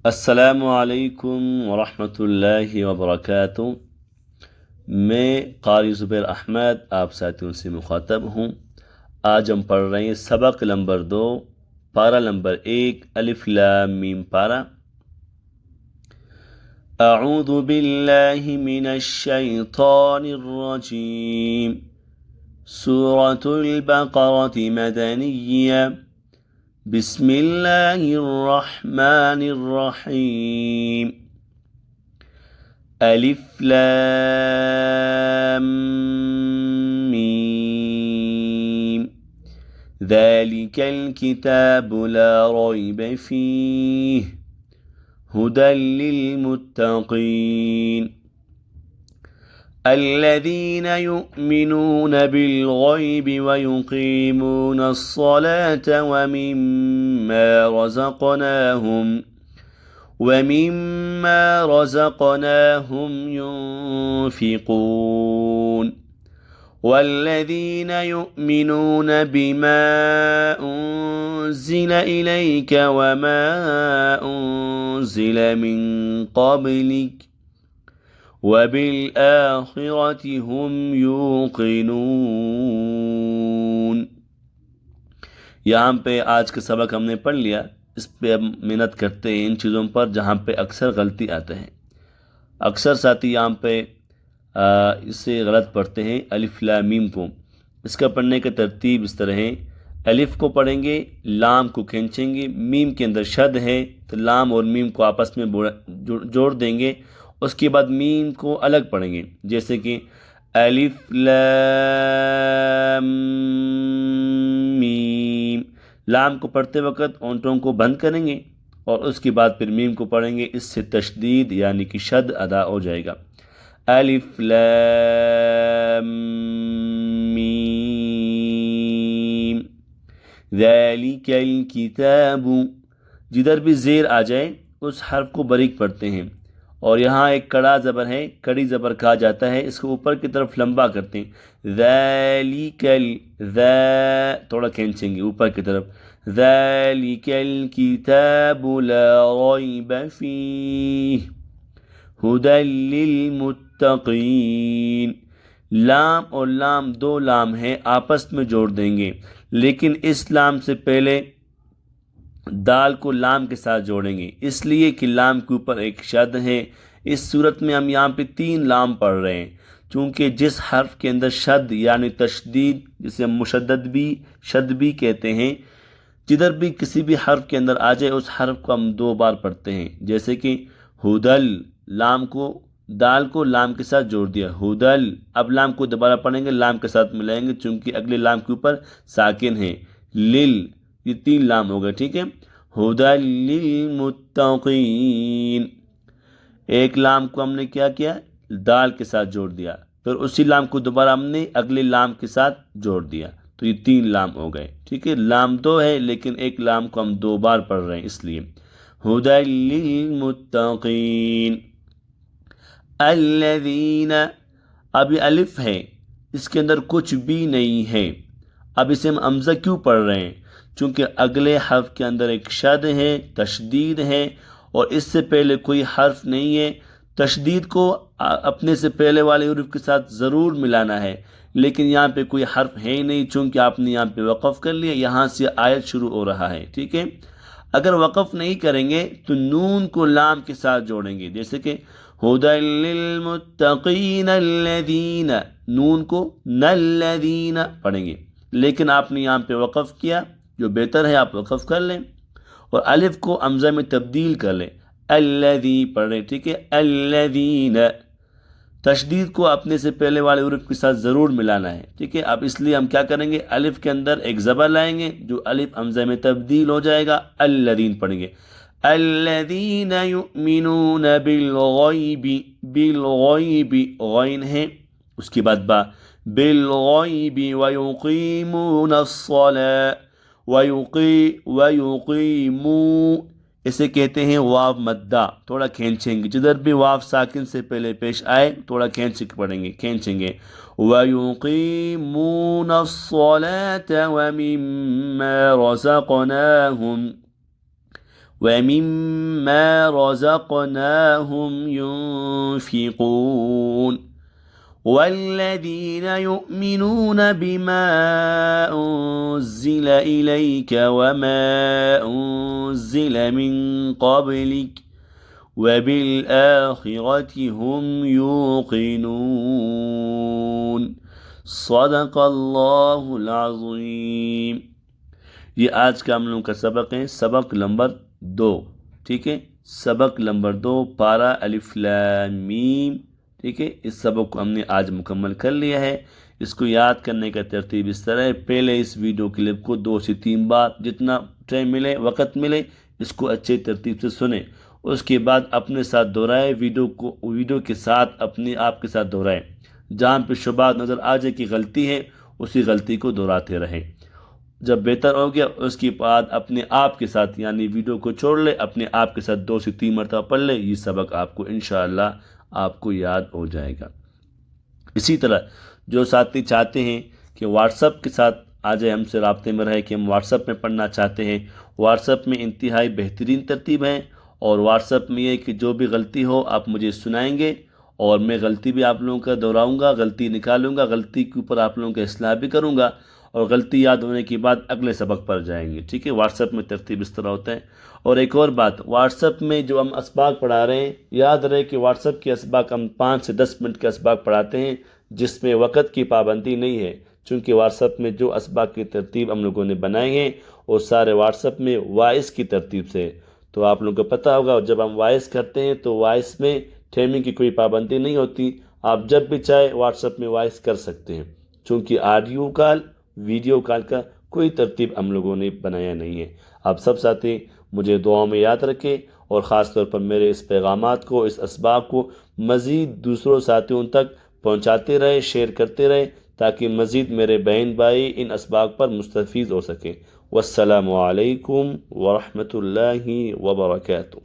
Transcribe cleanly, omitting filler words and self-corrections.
السلام علیکم ورحمۃ اللہ وبرکاتہ۔ میں قاری زبیر احمد آپ ساتھیوں سے مخاطب ہوں۔ آج ہم پڑھ رہے ہیں سبق نمبر 2، پارہ نمبر 1، الف لام میم پارہ۔ اعوذ باللہ من الشیطان الرجیم۔ سورۃ البقرۃ مدنیہ۔ بسم اللہ الرحمن الرحیم۔ الف لام میم۔ ذلك الكتاب لا ريب فيه هدى للمتقين الذين يؤمنون بالغيب ويقيمون الصلاة ومما رزقناهم ينفقون والذين يؤمنون بما أنزل إليك وما أنزل من قبلك وبالآخرة هم يوقنون۔ یہاں پہ آج کا سبق ہم نے پڑھ لیا، اس پہ اب محنت کرتے ہیں ان چیزوں پر جہاں پہ اکثر غلطی آتے ہیں۔ اکثر ساتھی یہاں پہ اسے غلط پڑھتے ہیں الف لام میم کو۔ اس کا پڑھنے کا ترتیب اس طرح ہے، الف کو پڑھیں گے، لام کو کھینچیں گے، میم کے اندر شد ہے تو لام اور میم کو آپس میں جوڑ دیں گے، اس کے بعد میم کو الگ پڑھیں گے، جیسے کہ الف لام میم۔ لام کو پڑھتے وقت ہونٹوں کو بند کریں گے اور اس کے بعد پھر میم کو پڑھیں گے، اس سے تشدید یعنی کہ شد ادا ہو جائے گا۔ الف لام میم ذالک الکتاب۔ جدھر بھی زیر آ جائے اس حرف کو باریک پڑھتے ہیں، اور یہاں ایک کڑا زبر ہے، کڑی زبر کہا جاتا ہے، اس کو اوپر کی طرف لمبا کرتے ہیں۔ ذالک تھوڑا کھینچیں گے اوپر کی طرف۔ ذالک الکتاب لا ریب فیہ ہدی للمتقین۔ لام اور لام دو لام ہیں، آپس میں جوڑ دیں گے، لیکن اس لام سے پہلے دال کو لام کے ساتھ جوڑیں گے، اس لیے کہ لام کے اوپر ایک شد ہے۔ اس صورت میں ہم یہاں پہ 3 لام پڑھ رہے ہیں، چونکہ جس حرف کے اندر شد یعنی تشدید، جسے ہم مشدد بھی شد بھی کہتے ہیں، جدھر بھی کسی بھی حرف کے اندر آ جائے اس حرف کو ہم 2 بار پڑھتے ہیں، جیسے کہ ہدل، لام کو دال کو لام کے ساتھ جوڑ دیا، ہدل۔ اب لام کو دوبارہ پڑھیں گے، لام کے ساتھ ملائیں گے، چونکہ اگلے لام کے اوپر ساکن ہے، لل، یہ 3 لام ہو گئے، ٹھیک ہے۔ ہدی للمتقین، ایک لام کو ہم نے کیا کیا، دال کے ساتھ جوڑ دیا، پھر اسی لام کو دوبارہ ہم نے اگلے لام کے ساتھ جوڑ دیا، تو یہ 3 لام ہو گئے، ٹھیک ہے۔ لام 2 ہے لیکن ایک لام کو ہم 2 بار پڑھ رہے ہیں، اس لیے ہدی للمتقین الذین۔ اب یہ الف ہے، اس کے اندر کچھ بھی نہیں ہے، اب اسے ہم حمزہ کیوں پڑھ رہے ہیں؟ چونکہ اگلے حرف کے اندر ایک شد ہے، تشدید ہے، اور اس سے پہلے کوئی حرف نہیں ہے۔ تشدید کو اپنے سے پہلے والے حروف کے ساتھ ضرور ملانا ہے، لیکن یہاں پہ کوئی حرف ہے ہی نہیں، چونکہ آپ نے یہاں پہ وقف کر لیا، یہاں سے آیت شروع ہو رہا ہے، ٹھیک ہے۔ اگر وقف نہیں کریں گے تو نون کو لام کے ساتھ جوڑیں گے، جیسے کہ ہدی للمتقین الذین، نون کو نلذین پڑھیں گے، لیکن آپ نے یہاں پہ وقف کیا، جو بہتر ہے آپ وقف کر لیں اور الف کو حمزہ میں تبدیل کر لیں، الذی پڑھ رہے، ٹھیک ہے۔ الذین، تشدید کو اپنے سے پہلے والے حروف کے ساتھ ضرور ملانا ہے، ٹھیک ہے۔ اب اس لیے ہم کیا کریں گے، الف کے اندر ایک زبر لائیں گے، جو الف حمزہ میں تبدیل ہو جائے گا، الذین پڑھیں گے۔ الذین یؤمنون بالغیب، بالغیب غین ہے، اس کے بعد با، بالغیب ویقیمون الصلاة، ویقیمون، اسے کہتے ہیں واو مدہ، تھوڑا کھینچیں گے، جدھر بھی واو ساکن سے پہلے پیش آئے تھوڑا کھینچ کے پڑھیں گے، کھینچیں گے۔ وَيُقِيمُونَ الصَّلَاةَ وَمِمَّا رَزَقْنَاهُمْ، وَمِمَّا رَزَقْنَاهُمْ يُنْفِقُونَ وَالَّذِينَ يُؤْمِنُونَ بِمَا أُنزِلَ إِلَيْكَ وَمَا أُنزِلَ مِن قَبْلِكَ وَبِالْآخِرَةِ هُمْ يُوقِنُونَ صدق اللہ العظیم۔ یہ آج کا ہم لوگوں کا سبق ہے، سبق نمبر 2، ٹھیک ہے، سبق نمبر 2 پارہ الف لام میم، ٹھیک ہے۔ اس سبق کو ہم نے آج مکمل کر لیا ہے۔ اس کو یاد کرنے کا ترتیب اس طرح ہے، پہلے اس ویڈیو کلپ کو 2 سے 3 بار جتنا ٹائم ملے، وقت ملے، اس کو اچھے ترتیب سے سنیں۔ اس کے بعد اپنے ساتھ دہرائیں، ویڈیو کے ساتھ اپنے آپ کے ساتھ دہرائیں۔ جہاں پہ شبہات نظر آ جائے کہ غلطی ہے، اسی غلطی کو دہراتے رہیں۔ جب بہتر ہو گیا اس کے بعد اپنے آپ کے ساتھ، یعنی ویڈیو کو چھوڑ لے، اپنے آپ کے ساتھ 2 سے 3 مرتبہ پڑھ لے، یہ سبق آپ کو انشاءاللہ آپ کو یاد ہو جائے گا۔ اسی طرح جو ساتھی چاہتے ہیں کہ واٹس ایپ کے ساتھ آ جائے، ہم سے رابطے میں رہے کہ ہم واٹس ایپ میں پڑھنا چاہتے ہیں، واٹس ایپ میں انتہائی بہترین ترتیب ہے، اور واٹس ایپ میں یہ کہ جو بھی غلطی ہو آپ مجھے سنائیں گے، اور میں غلطی بھی آپ لوگوں کا دہراؤں گا، غلطی نکالوں گا، غلطی کے اوپر آپ لوگوں کا اصلاح بھی کروں گا، اور غلطی یاد ہونے کے بعد اگلے سبق پر جائیں گے، ٹھیک ہے۔ واٹس ایپ میں ترتیب اس طرح ہوتا ہے۔ اور ایک اور بات، واٹس ایپ میں جو ہم اسباق پڑھا رہے ہیں، یاد رہے کہ واٹس ایپ کے اسباق ہم 5 سے 10 منٹ کے اسباق پڑھاتے ہیں، جس میں وقت کی پابندی نہیں ہے، چونکہ واٹس ایپ میں جو اسباق کی ترتیب ہم لوگوں نے بنائی ہیں وہ سارے واٹس ایپ میں وائس کی ترتیب سے، تو آپ لوگوں کو پتہ ہوگا جب ہم وائس کرتے ہیں تو وائس میں ٹائمنگ کی کوئی پابندی نہیں ہوتی، آپ جب بھی چاہے واٹس ایپ میں وائس کر سکتے ہیں، چونکہ آڈیو کال ویڈیو کال کا کوئی ترتیب ہم لوگوں نے بنایا نہیں ہے۔ آپ سب ساتھی مجھے دعاؤں میں یاد رکھیں، اور خاص طور پر میرے اس پیغامات کو، اس اسباق کو مزید دوسروں ساتھیوں تک پہنچاتے رہے، شیئر کرتے رہے، تاکہ مزید میرے بہن بھائی ان اسباق پر مستفید ہو سکیں۔ والسلام علیکم ورحمۃ اللہ وبرکاتہ۔